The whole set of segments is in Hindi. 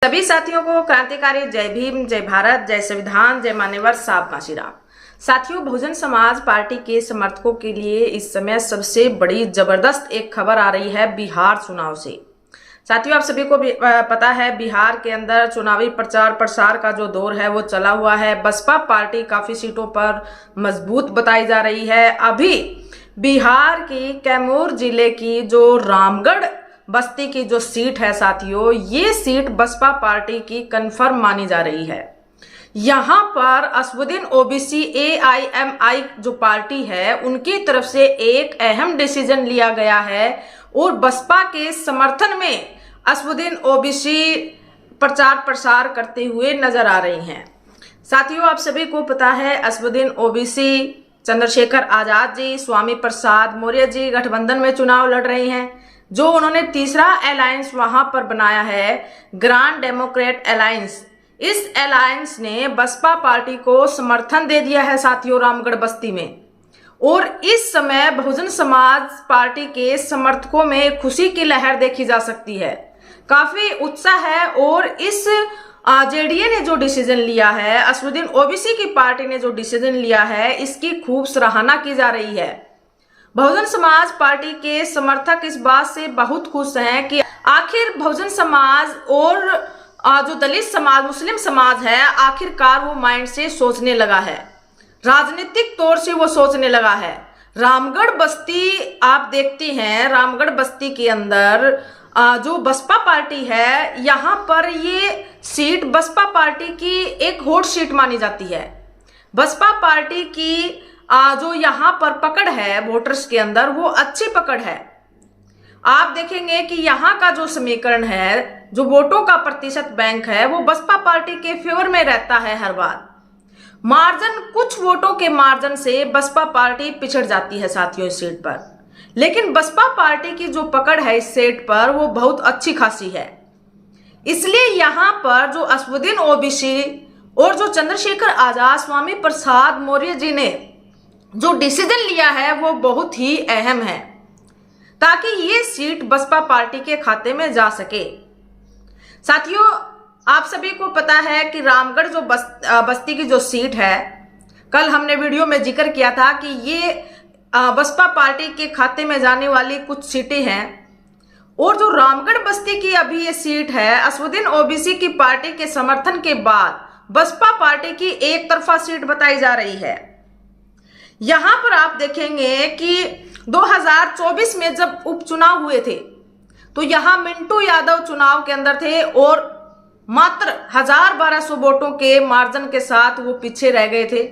सभी साथियों को क्रांतिकारी जय भीम, जय भारत, जय संविधान, जय मान्यवर साहब काशीराम। साथियों, बहुजन समाज पार्टी के समर्थकों के लिए इस समय सबसे बड़ी जबरदस्त एक खबर आ रही है बिहार चुनाव से। साथियों, आप सभी को पता है बिहार के अंदर चुनावी प्रचार प्रसार का जो दौर है वो चला हुआ है। बसपा पार्टी काफी सीटों पर मजबूत बताई जा रही है। अभी बिहार की कैमूर जिले की जो रामगढ़ बस्ती की जो सीट है साथियों, ये सीट बसपा पार्टी की कंफर्म मानी जा रही है। यहां पर असदुद्दीन ओवैसी AIMI जो पार्टी है उनकी तरफ से एक अहम डिसीजन लिया गया है और बसपा के समर्थन में असदुद्दीन ओवैसी प्रचार प्रसार करते हुए नजर आ रही हैं। साथियों, आप सभी को पता है असदुद्दीन ओवैसी, चंद्रशेखर आजाद जी, स्वामी प्रसाद मौर्य जी गठबंधन में चुनाव लड़ रहे हैं। जो उन्होंने तीसरा अलायंस वहां पर बनाया है, ग्रांड डेमोक्रेट अलायंस, इस अलायंस ने बसपा पार्टी को समर्थन दे दिया है साथियों रामगढ़ बस्ती में। और इस समय बहुजन समाज पार्टी के समर्थकों में खुशी की लहर देखी जा सकती है, काफी उत्साह है। और इस JDA ने जो डिसीजन लिया है, असदुद्दीन ओवैसी की पार्टी ने जो डिसीजन लिया है, इसकी खूब सराहना की जा रही है। बहुजन समाज पार्टी के समर्थक इस बात से बहुत खुश हैं कि आखिर बहुजन समाज और जो दलित समाज, मुस्लिम समाज है, आखिरकार वो माइंड से सोचने लगा है, राजनीतिक तौर से वो सोचने लगा है। रामगढ़ बस्ती आप देखते हैं, रामगढ़ बस्ती के अंदर जो बसपा पार्टी है, यहाँ पर ये सीट बसपा पार्टी की एक हॉट सीट मानी जाती है। बसपा पार्टी की जो यहाँ पर पकड़ है वोटर्स के अंदर, वो अच्छी पकड़ है। आप देखेंगे कि यहाँ का जो समीकरण है, जो वोटों का प्रतिशत बैंक है, वो बसपा पार्टी के फेवर में रहता है हर बार। मार्जिन, कुछ वोटों के मार्जिन से बसपा पार्टी पिछड़ जाती है साथियों इस सीट पर, लेकिन बसपा पार्टी की जो पकड़ है इस सीट पर वो बहुत अच्छी खासी है। इसलिए यहाँ पर जो असदुद्दीन ओवैसी और जो चंद्रशेखर आजाद, स्वामी प्रसाद मौर्य जी ने जो डिसीजन लिया है वो बहुत ही अहम है, ताकि ये सीट बसपा पार्टी के खाते में जा सके। साथियों, आप सभी को पता है कि रामगढ़ जो बस्ती की जो सीट है, कल हमने वीडियो में जिक्र किया था कि ये बसपा पार्टी के खाते में जाने वाली कुछ सीटें हैं। और जो रामगढ़ बस्ती की अभी ये सीट है, असदुद्दीन ओवैसी की पार्टी के समर्थन के बाद बसपा पार्टी की एक तरफा सीट बताई जा रही है। यहां पर आप देखेंगे कि 2024 में जब उपचुनाव हुए थे तो यहां मिंटू यादव चुनाव के अंदर थे और मात्र 1200 वोटों के मार्जिन के साथ वो पीछे रह गए थे।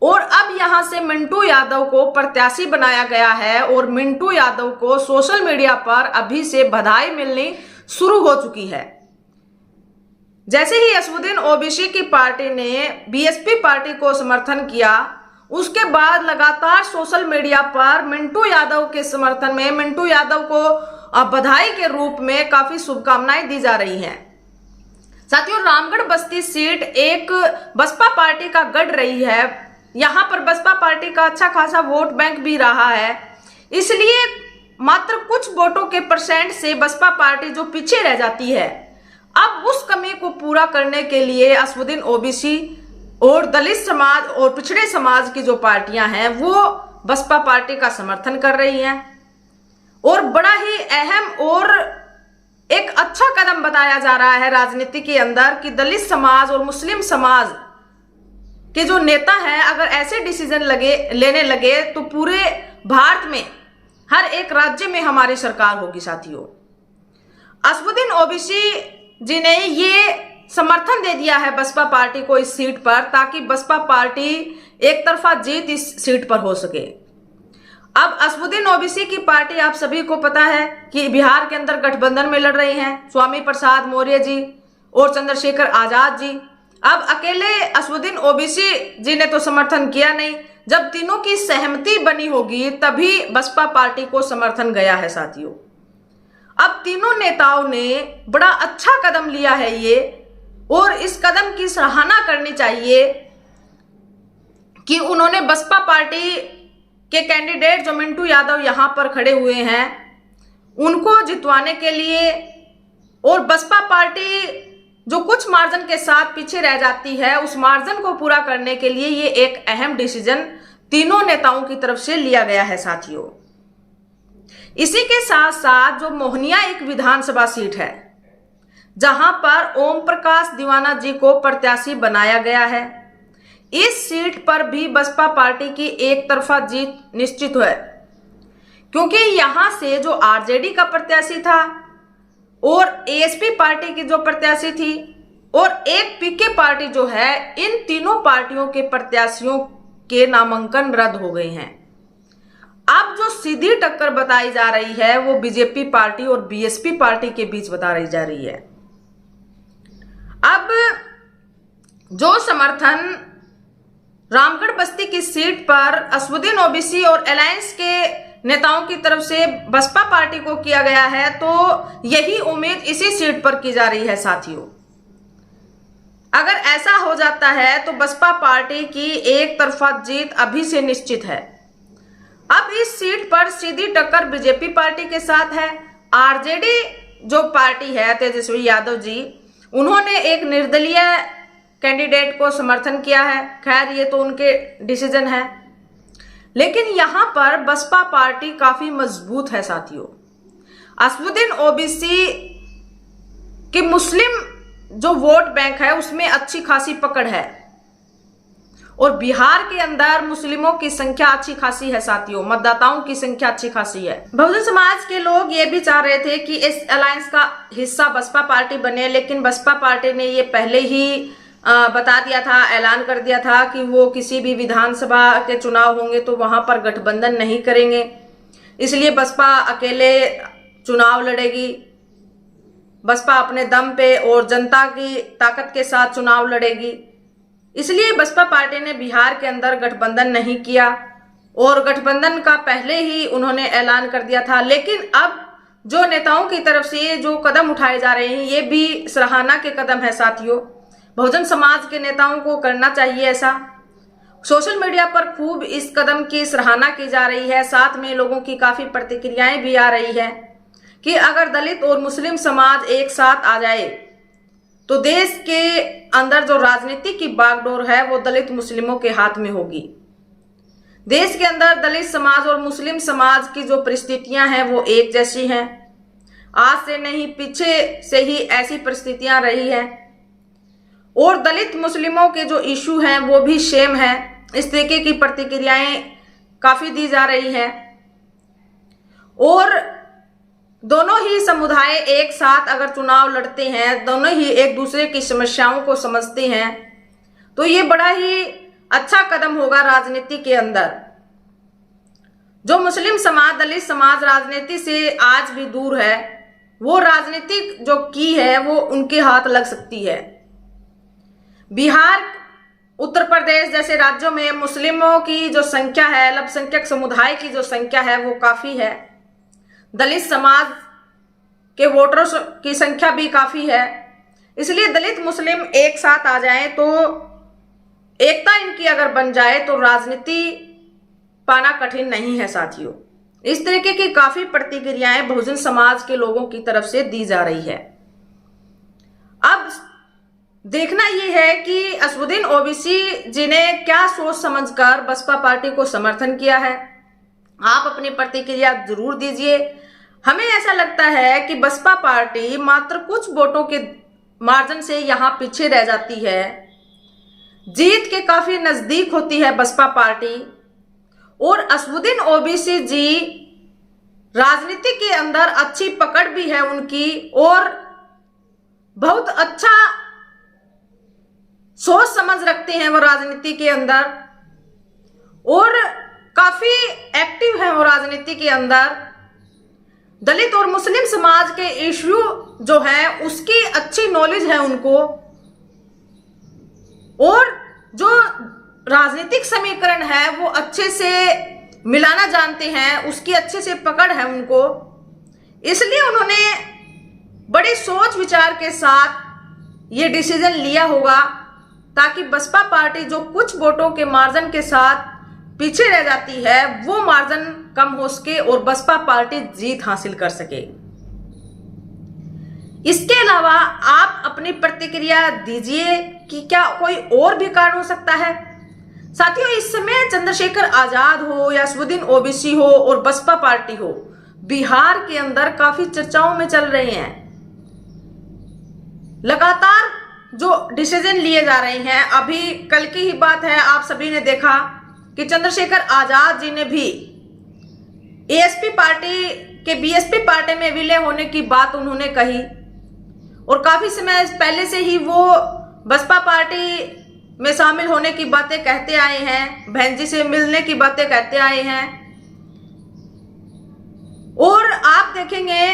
और अब यहां से मिंटू यादव को प्रत्याशी बनाया गया है और मिंटू यादव को सोशल मीडिया पर अभी से बधाई मिलनी शुरू हो चुकी है। जैसे ही असदुद्दीन ओवैसी की पार्टी ने BSP पार्टी को समर्थन किया, उसके बाद लगातार सोशल मीडिया पर मिंटू यादव के समर्थन में मिंटू यादव को बधाई के रूप में काफी शुभकामनाएं दी जा रही हैं। साथियों, रामगढ़ बस्ती सीट एक बसपा पार्टी का गढ़ रही है। यहां पर बसपा पार्टी का अच्छा खासा वोट बैंक भी रहा है, इसलिए मात्र कुछ वोटों के परसेंट से बसपा पार्टी जो पीछे रह जाती है, अब उस कमी को पूरा करने के लिए असदुद्दीन ओवैसी और दलित समाज और पिछड़े समाज की जो पार्टियां हैं वो बसपा पार्टी का समर्थन कर रही हैं। और बड़ा ही अहम और एक अच्छा कदम बताया जा रहा है राजनीति के अंदर कि दलित समाज और मुस्लिम समाज के जो नेता हैं, अगर ऐसे डिसीजन लेने लगे तो पूरे भारत में हर एक राज्य में हमारी सरकार होगी। साथियों, असदुद्दीन ओवैसी जी ने ये समर्थन दे दिया है बसपा पार्टी को इस सीट पर, ताकि बसपा पार्टी एक तरफा जीत इस सीट पर हो सके। अब असदुद्दीन ओवैसी की पार्टी, आप सभी को पता है कि बिहार के अंदर गठबंधन में लड़ रही हैं, स्वामी प्रसाद मौर्य जी और चंद्रशेखर आजाद जी। अब अकेले असदुद्दीन ओवैसी जी ने तो समर्थन किया नहीं, जब तीनों की सहमति बनी होगी तभी बसपा पार्टी को समर्थन गया है। साथियों, अब तीनों नेताओं ने बड़ा अच्छा कदम लिया है ये, और इस कदम की सराहना करनी चाहिए कि उन्होंने बसपा पार्टी के कैंडिडेट जो मिंटू यादव यहां पर खड़े हुए हैं, उनको जितवाने के लिए और बसपा पार्टी जो कुछ मार्जिन के साथ पीछे रह जाती है, उस मार्जिन को पूरा करने के लिए ये एक अहम डिसीजन तीनों नेताओं की तरफ से लिया गया है साथियों। इसी के साथ साथ जो मोहनिया एक विधानसभा सीट है, जहां पर ओम प्रकाश दीवाना जी को प्रत्याशी बनाया गया है, इस सीट पर भी बसपा पार्टी की एक तरफा जीत निश्चित है, क्योंकि यहां से जो आरजेडी का प्रत्याशी था और एएसपी पार्टी की जो प्रत्याशी थी और एक पीके पार्टी जो है, इन तीनों पार्टियों के प्रत्याशियों के नामांकन रद्द हो गए हैं। अब जो सीधी टक्कर बताई जा रही है वो बीजेपी पार्टी और बीएसपी पार्टी के बीच बताई जा रही है। अब जो समर्थन रामगढ़ बस्ती की सीट पर असदुद्दीन ओवैसी और अलायंस के नेताओं की तरफ से बसपा पार्टी को किया गया है, तो यही उम्मीद इसी सीट पर की जा रही है साथियों। अगर ऐसा हो जाता है तो बसपा पार्टी की एक तरफा जीत अभी से निश्चित है। अब इस सीट पर सीधी टक्कर बीजेपी पार्टी के साथ है। आरजेडी जो पार्टी है, तेजस्वी यादव जी, उन्होंने एक निर्दलीय कैंडिडेट को समर्थन किया है। खैर, ये तो उनके डिसीजन है, लेकिन यहां पर बसपा पार्टी काफी मजबूत है साथियों। असदुद्दीन ओवैसी के मुस्लिम जो वोट बैंक है उसमें अच्छी खासी पकड़ है, और बिहार के अंदर मुस्लिमों की संख्या अच्छी खासी है साथियों, मतदाताओं की संख्या अच्छी खासी है। बहुजन समाज के लोग ये भी चाह रहे थे कि इस अलायंस का हिस्सा बसपा पार्टी बने, लेकिन बसपा पार्टी ने ये पहले ही बता दिया था, ऐलान कर दिया था कि वो किसी भी विधानसभा के चुनाव होंगे तो वहां पर गठबंधन नहीं करेंगे, इसलिए बसपा अकेले चुनाव लड़ेगी। बसपा अपने दम पे और जनता की ताकत के साथ चुनाव लड़ेगी, इसलिए बसपा पार्टी ने बिहार के अंदर गठबंधन नहीं किया और गठबंधन का पहले ही उन्होंने ऐलान कर दिया था। लेकिन अब जो नेताओं की तरफ से जो कदम उठाए जा रहे हैं, ये भी सराहना के कदम है साथियों। बहुजन समाज के नेताओं को करना चाहिए ऐसा। सोशल मीडिया पर खूब इस कदम की सराहना की जा रही है, साथ में लोगों की काफी प्रतिक्रियाएं भी आ रही है कि अगर दलित और मुस्लिम समाज एक साथ आ जाए तो देश के अंदर जो राजनीति की बागडोर है वो दलित मुस्लिमों के हाथ में होगी। देश के अंदर दलित समाज और मुस्लिम समाज की जो परिस्थितियां हैं वो एक जैसी हैं। आज से नहीं, पीछे से ही ऐसी परिस्थितियां रही हैं, और दलित मुस्लिमों के जो इशू हैं वो भी सेम है। इस तरीके की प्रतिक्रियाएं काफी दी जा रही हैं, और दोनों ही समुदाय एक साथ अगर चुनाव लड़ते हैं, दोनों ही एक दूसरे की समस्याओं को समझते हैं, तो ये बड़ा ही अच्छा कदम होगा राजनीति के अंदर। जो मुस्लिम समाज, दलित समाज राजनीति से आज भी दूर है, वो राजनीतिक जो की है वो उनके हाथ लग सकती है। बिहार, उत्तर प्रदेश जैसे राज्यों में मुस्लिमों की जो संख्या है, अल्पसंख्यक समुदाय की जो संख्या है वो काफी है। दलित समाज के वोटरों की संख्या भी काफी है, इसलिए दलित मुस्लिम एक साथ आ जाएं तो एकता इनकी अगर बन जाए तो राजनीति पाना कठिन नहीं है साथियों। इस तरीके की काफी प्रतिक्रियाएं बहुजन समाज के लोगों की तरफ से दी जा रही है। अब देखना यह है कि असदुद्दीन ओवैसी जी ने क्या सोच समझकर बसपा पार्टी को समर्थन किया है। आप अपनी प्रतिक्रिया जरूर दीजिए। हमें ऐसा लगता है कि बसपा पार्टी मात्र कुछ वोटों के मार्जिन से यहां पीछे रह जाती है, जीत के काफी नजदीक होती है बसपा पार्टी, और असदुद्दीन ओवैसी जी राजनीति के अंदर अच्छी पकड़ भी है उनकी, और बहुत अच्छा सोच समझ रखते हैं वो राजनीति के अंदर, और काफी एक्टिव है वो राजनीति के अंदर। दलित और मुस्लिम समाज के इश्यू जो है उसकी अच्छी नॉलेज है उनको, और जो राजनीतिक समीकरण है वो अच्छे से मिलाना जानते हैं, उसकी अच्छे से पकड़ है उनको। इसलिए उन्होंने बड़ी सोच विचार के साथ ये डिसीजन लिया होगा, ताकि बसपा पार्टी जो कुछ वोटों के मार्जिन के साथ पीछे रह जाती है वो मार्जिन कम हो सके और बसपा पार्टी जीत हासिल कर सके। इसके अलावा आप अपनी प्रतिक्रिया दीजिए कि क्या कोई और भी कारण हो सकता है। साथियों, इस समय चंद्रशेखर आजाद हो या असदुद्दीन ओवैसी हो और बसपा पार्टी हो, बिहार के अंदर काफी चर्चाओं में चल रहे हैं। लगातार जो डिसीजन लिए जा रहे हैं, अभी कल की ही बात है, आप सभी ने देखा कि चंद्रशेखर आजाद जी ने भी एएसपी पार्टी के बीएसपी पार्टी में विलय होने की बात उन्होंने कही और काफी समय पहले से ही वो बसपा पार्टी में शामिल होने की बातें कहते आए हैं, बहन जी से मिलने की बातें कहते आए हैं। और आप देखेंगे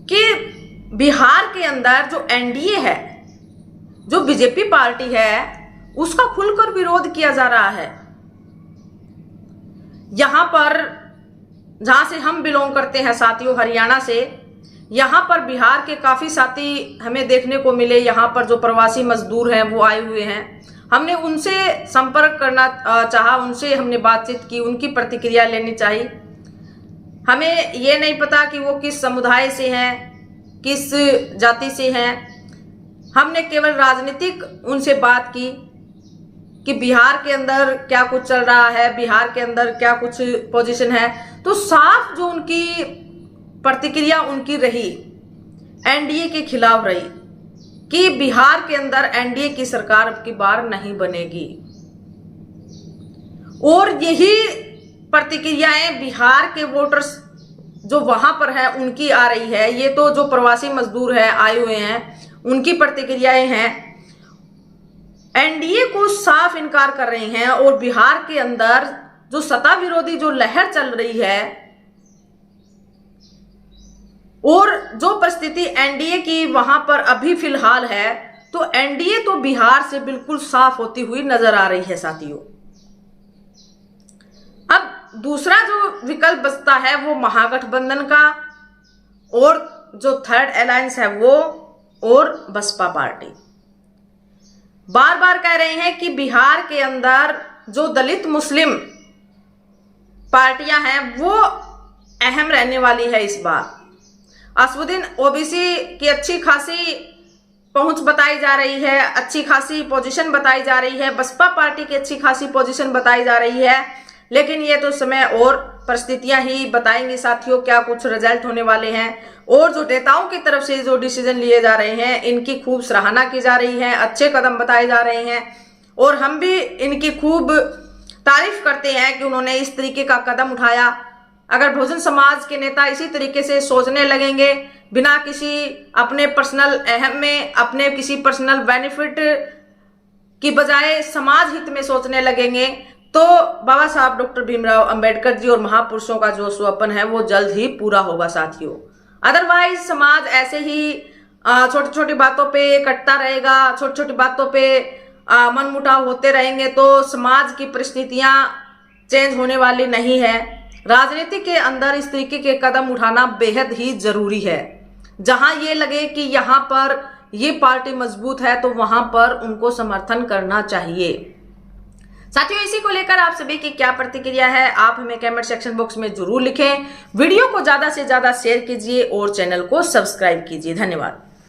कि बिहार के अंदर जो एनडीए है, जो बीजेपी पार्टी है, उसका खुलकर विरोध किया जा रहा है। यहां पर जहां से हम बिलोंग करते हैं साथियों, हरियाणा से, यहां पर बिहार के काफी साथी हमें देखने को मिले। यहां पर जो प्रवासी मजदूर हैं वो आए हुए हैं, हमने उनसे संपर्क करना चाहा, उनसे हमने बातचीत की, उनकी प्रतिक्रिया लेनी चाहिए। हमें ये नहीं पता कि वो किस समुदाय से हैं, किस जाति से हैं। हमने केवल राजनीतिक उनसे बात की कि बिहार के अंदर क्या कुछ चल रहा है, बिहार के अंदर क्या कुछ पोजीशन है। तो साफ जो उनकी प्रतिक्रिया उनकी रही, एनडीए के खिलाफ रही कि बिहार के अंदर एनडीए की सरकार अब की बार नहीं बनेगी। और यही प्रतिक्रियाएं बिहार के वोटर्स जो वहां पर है उनकी आ रही है। ये तो जो प्रवासी मजदूर है आए हुए हैं, उनकी प्रतिक्रियाएं हैं, एनडीए को साफ इनकार कर रहे हैं। और बिहार के अंदर जो सत्ता विरोधी जो लहर चल रही है और जो परिस्थिति एनडीए की वहां पर अभी फिलहाल है, तो एनडीए तो बिहार से बिल्कुल साफ होती हुई नजर आ रही है साथियों। अब दूसरा जो विकल्प बचता है वो महागठबंधन का, और जो थर्ड अलायंस है वो और बसपा पार्टी। बार बार कह रहे हैं कि बिहार के अंदर जो दलित मुस्लिम पार्टियां हैं वो अहम रहने वाली है इस बार। असदुद्दीन ओवैसी की अच्छी खासी पहुंच बताई जा रही है, अच्छी खासी पोजीशन बताई जा रही है, बसपा पार्टी की अच्छी खासी पोजीशन बताई जा रही है। लेकिन ये तो समय और परिस्थितियां ही बताएंगी साथियों क्या कुछ रिजल्ट होने वाले हैं। और जो नेताओं की तरफ से जो डिसीजन लिए जा रहे हैं, इनकी खूब सराहना की जा रही है, अच्छे कदम बताए जा रहे हैं और हम भी इनकी खूब तारीफ करते हैं कि उन्होंने इस तरीके का कदम उठाया। अगर बहुजन समाज के नेता इसी तरीके से सोचने लगेंगे, बिना किसी अपने पर्सनल अहम में, अपने किसी पर्सनल बेनिफिट की बजाय समाज हित में सोचने लगेंगे, तो बाबा साहब डॉक्टर भीमराव अंबेडकर जी और महापुरुषों का जो स्वप्न है वो जल्द ही पूरा होगा साथियों। अदरवाइज समाज ऐसे ही छोटी छोटी बातों पे कटता रहेगा, छोटी छोटी बातों पे मनमुटाव होते रहेंगे, तो समाज की परिस्थितियां चेंज होने वाली नहीं है। राजनीति के अंदर इस तरीके के कदम उठाना बेहद ही जरूरी है। जहां ये लगे कि यहाँ पर ये पार्टी मजबूत है तो वहां पर उनको समर्थन करना चाहिए। साथियों, इसी को लेकर आप सभी की क्या प्रतिक्रिया है, आप हमें कमेंट सेक्शन बॉक्स में जरूर लिखें। वीडियो को ज्यादा से ज्यादा शेयर कीजिए और चैनल को सब्सक्राइब कीजिए। धन्यवाद।